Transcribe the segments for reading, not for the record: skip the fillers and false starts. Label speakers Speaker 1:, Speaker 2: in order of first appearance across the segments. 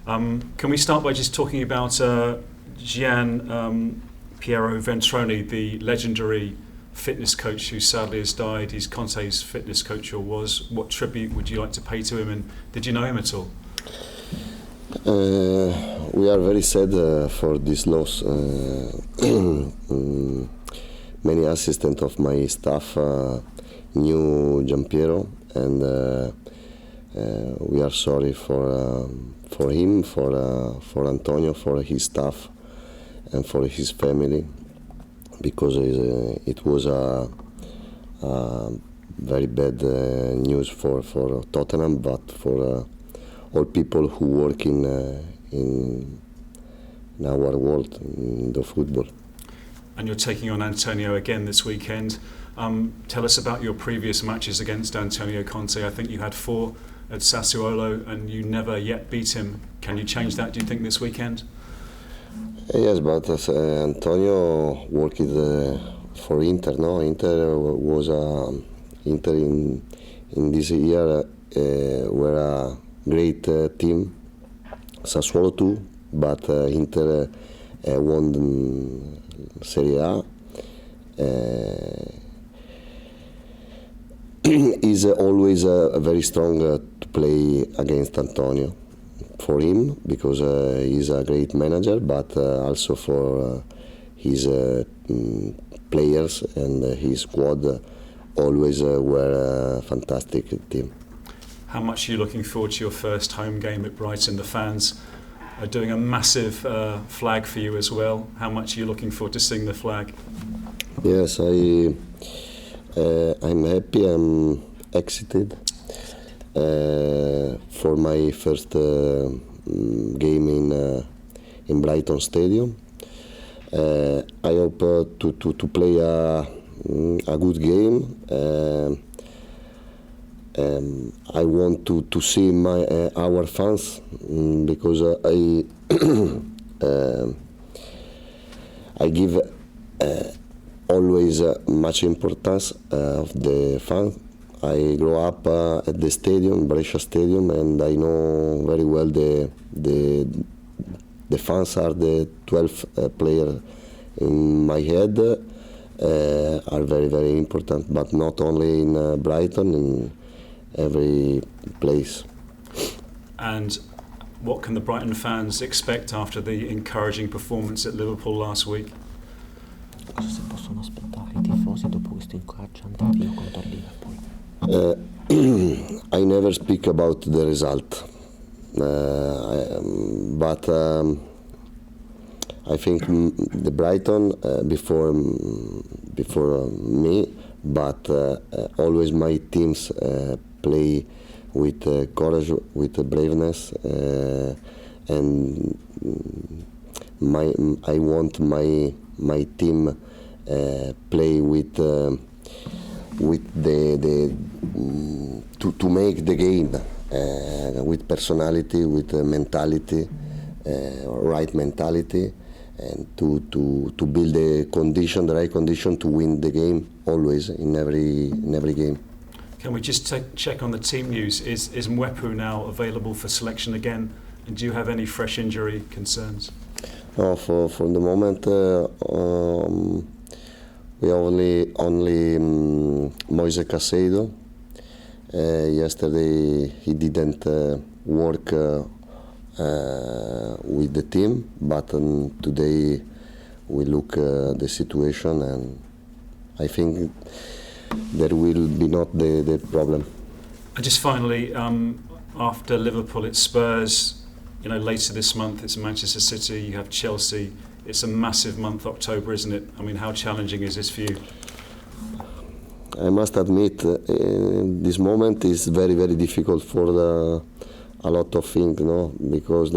Speaker 1: Can we start by just talking about Gian Piero Ventroni, the legendary fitness coach who sadly has died? He's Conte's fitness coach, or was. What tribute would you like to pay to him, and did you know him at all?
Speaker 2: We are very sad for this loss. Many assistants of my staff knew Gianpiero, and we are sorry for him, for Antonio, for his staff, and for his family, because it was a very bad news for Tottenham, but for all people who work in our world, in the football.
Speaker 1: And you're taking on Antonio again this weekend. Tell us about your previous matches against Antonio Conte. I think you had 4 at Sassuolo and you never yet beat him. Can you change that, do you think, this weekend?
Speaker 2: Yes, but Antonio worked for Inter. No, Inter was Inter in this year were a great team. Sassuolo too, but Inter won Serie A. Is always very strong to play against Antonio, for him, because he's a great manager, but also for his players and his squad. Always were a fantastic team.
Speaker 1: How much are you looking forward to your first home game at Brighton? The fans are doing a massive flag for you as well. How much are you looking forward to seeing the flag?
Speaker 2: Yes, I'm happy, I'm excited for my first game in Brighton Stadium. I hope to play a good game. I want to see our fans, because I give always much importance of the fans. I grew up at the stadium, Brescia Stadium, and I know very well the fans are the 12 players in my head, are very, very important, but not only in Brighton, in every place.
Speaker 1: And what can the Brighton fans expect after the encouraging performance at Liverpool last week?
Speaker 3: Cosa si possono aspettare I tifosi dopo questo incoraggiante avvio contro il Liverpool?
Speaker 2: I never speak about the result, but I think the Brighton before me, but always my teams play with courage, with braveness, and I want my team play with the to make the game with personality, with mentality, right mentality, and to build the right condition to win the game always in every game.
Speaker 1: Can we just check on the team news? Is Mwepu now available for selection again? And do you have any fresh injury concerns?
Speaker 2: No, for the moment we only Moise Caicedo. Yesterday he didn't work with the team, but today we look the situation, and I think there will be not the problem.
Speaker 1: And just finally, after Liverpool, it's Spurs. You know, later this month it's Manchester City. You have Chelsea. It's a massive month, October, isn't it? I mean, how challenging is this for you?
Speaker 2: I must admit, this moment is very, very difficult for a lot of things, no? Because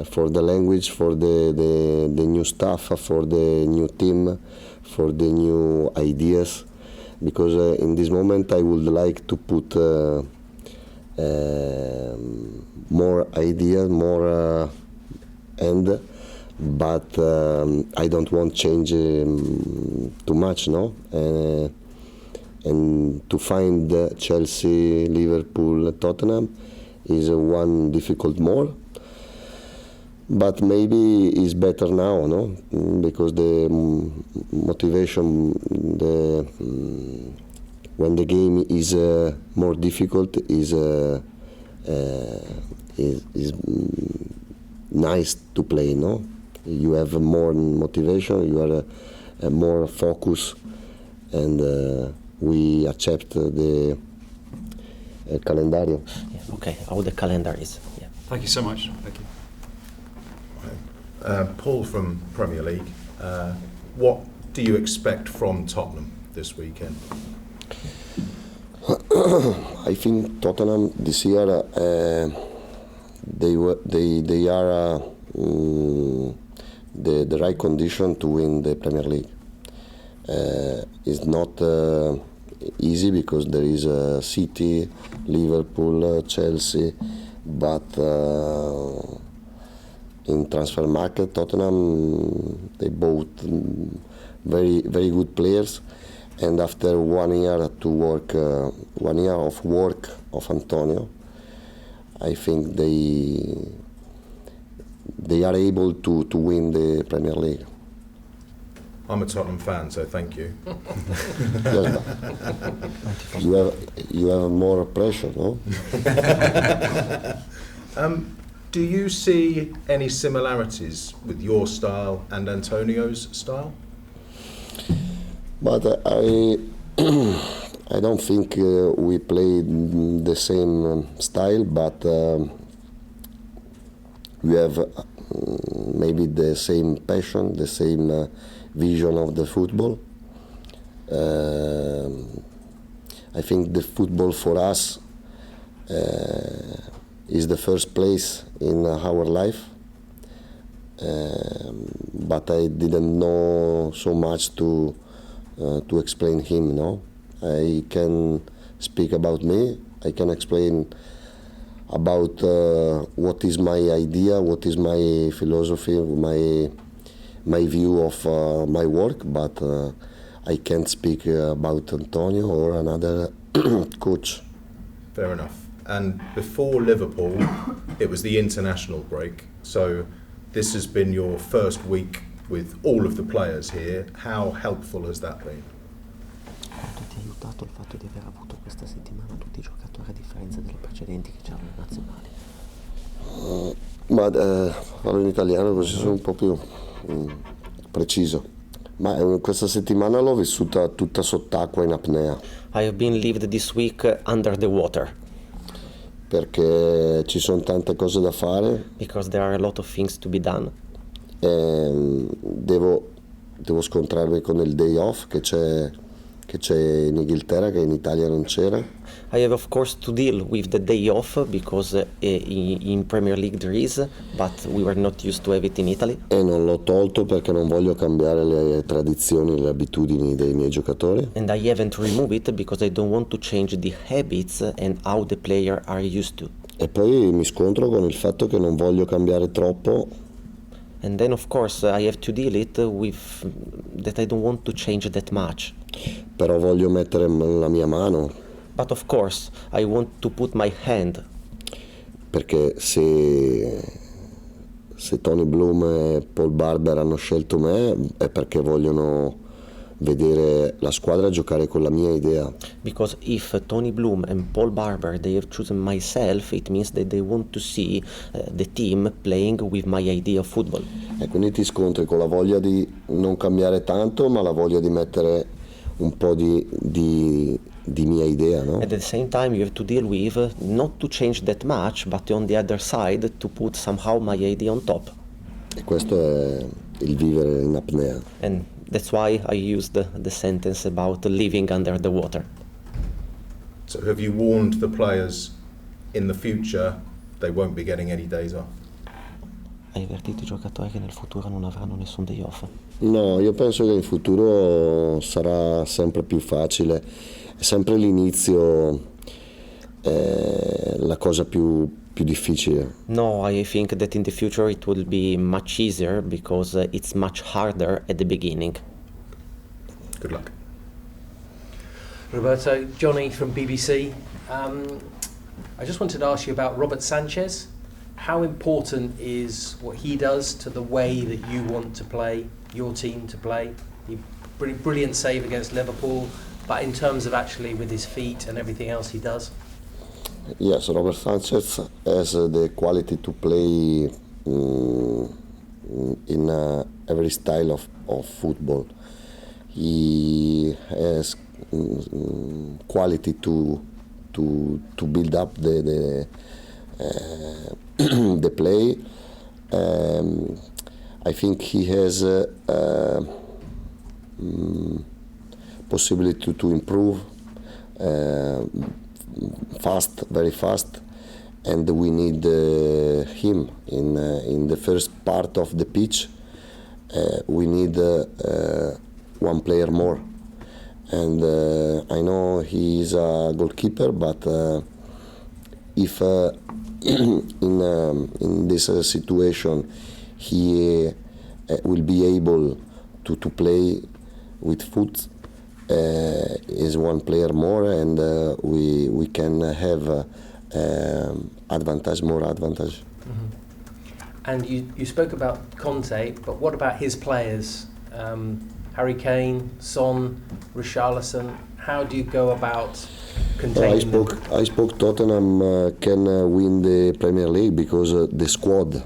Speaker 2: for the language, for the new stuff, for the new team, for the new ideas. Because in this moment I would like to put more ideas, more but I don't want change too much, no? And to find Chelsea, Liverpool, Tottenham is one difficult more. But maybe it's better now, no? Because the motivation, when the game is more difficult, is nice to play, no? You have more motivation, you are more focus, and we accept the calendario.
Speaker 3: Yeah, okay, how the calendar is. Yeah.
Speaker 1: Thank you so much. Thank you.
Speaker 4: Paul from Premier League, what do you expect from Tottenham this weekend?
Speaker 2: I think Tottenham this year they are the right condition to win the Premier League. It's not easy because there is City, Liverpool, Chelsea, but in transfer market, Tottenham, they bought very good players, and after 1 year to work, 1 year of work of Antonio, I think they are able to win the Premier League.
Speaker 4: I'm a Tottenham fan, so thank you.
Speaker 2: Yes, you have more pressure, no?
Speaker 4: Do you see any similarities with your style and Antonio's style?
Speaker 2: But I don't think we play the same style, but we have maybe the same passion, the same vision of the football. I think the football for us is the first place in our life, but I didn't know so much to explain him. No, I can speak about me. I can explain about what is my idea, what is my philosophy, my view of my work, but I can't speak about Antonio or another coach.
Speaker 4: Fair enough. And before Liverpool, it was the international break. So this has been your first week with all of the players here. How helpful has that been?
Speaker 3: Quanto ti ha aiutato il fatto di aver avuto questa settimana tutti i giocatori a differenza delle precedenti che c'erano in nazionali?
Speaker 2: Ma parlo in italiano così sono un po' più preciso. Ma questa settimana l'ho vissuta tutta sott'acqua in apnea.
Speaker 3: I have been lived this week under the water.
Speaker 2: Perché ci sono tante cose da fare.
Speaker 3: Because there are a lot of things to be done.
Speaker 2: Devo scontrarmi con il day off che c'è in Inghilterra, che in Italia non c'era.
Speaker 3: I have of course to deal with the day off because in Premier League there is, but we were not used to have it in Italy.
Speaker 2: E non l'ho tolto perché non voglio cambiare le tradizioni, le abitudini dei miei giocatori.
Speaker 3: And I haven't removed it because I don't want to change the habits and how the player are used to.
Speaker 2: E poi mi scontro con il fatto che non voglio cambiare troppo.
Speaker 3: And then of course I have to deal it with that I don't want to change that much.
Speaker 2: Però voglio mettere la mia mano.
Speaker 3: But of course I want to put my hand.
Speaker 2: Perché se Tony Bloom e Paul Barber hanno scelto me è perché vogliono vedere la squadra giocare con la mia idea.
Speaker 3: Because if Tony Bloom and Paul Barber they have chosen myself, it means that they want to see the team playing with my idea of football.
Speaker 2: E quindi ti scontri con la voglia di non cambiare tanto, ma la voglia di mettere un po' di mia idea, no?
Speaker 3: At the same time you have to deal with not to change that much, but on the other side to put somehow my idea on top.
Speaker 2: E questo è il vivere in apnea.
Speaker 3: And that's why I used the sentence about living under the water.
Speaker 4: So have you warned the players in the future they won't be getting any days off?
Speaker 3: Hai avvertito i giocatori che nel futuro non avranno nessun day off?
Speaker 2: No, io penso che in futuro sarà sempre più facile. È sempre l'inizio la cosa più difficile.
Speaker 3: No, I think that in the future it will be much easier because it's much harder at the beginning.
Speaker 4: Good luck.
Speaker 5: Roberto, Johnny from BBC. I just wanted to ask you about Robert Sanchez. How important is what he does to the way that you want to play, your team to play? He brilliant save against Liverpool, but in terms of actually with his feet and everything else he does?
Speaker 2: Yes, Robert Sanchez has the quality to play in every style of football. He has quality to build up the the play. I think he has possibility to improve fast, very fast, and we need him in the first part of the pitch. We need one player more, and I know he is a goalkeeper, but if in this situation he will be able to play with foot, is one player more, and we can have more advantage.
Speaker 5: Mm-hmm. And you spoke about Conte, but what about his players? Harry Kane, Son, Richarlison. How do you go about containing them?
Speaker 2: I spoke Tottenham can win the Premier League because the squad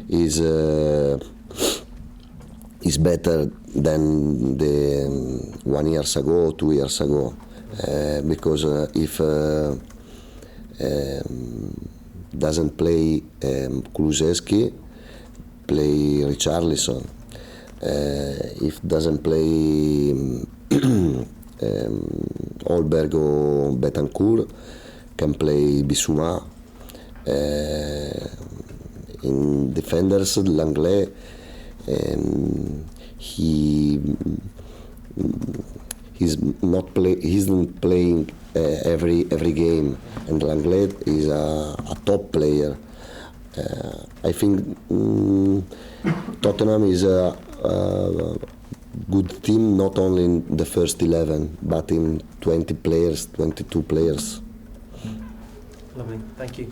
Speaker 2: is better than the 1 year ago, 2 years ago. Because if doesn't play Kulusevski, play Richarlison. If doesn't play Holberg or Betancourt, can play Bissouma. In defenders, Langlais, he's not playing every game, and Langlais is a top player. I think Tottenham is a good team, not only in the first 11, but in 20 players, 22 players.
Speaker 5: Lovely, thank you.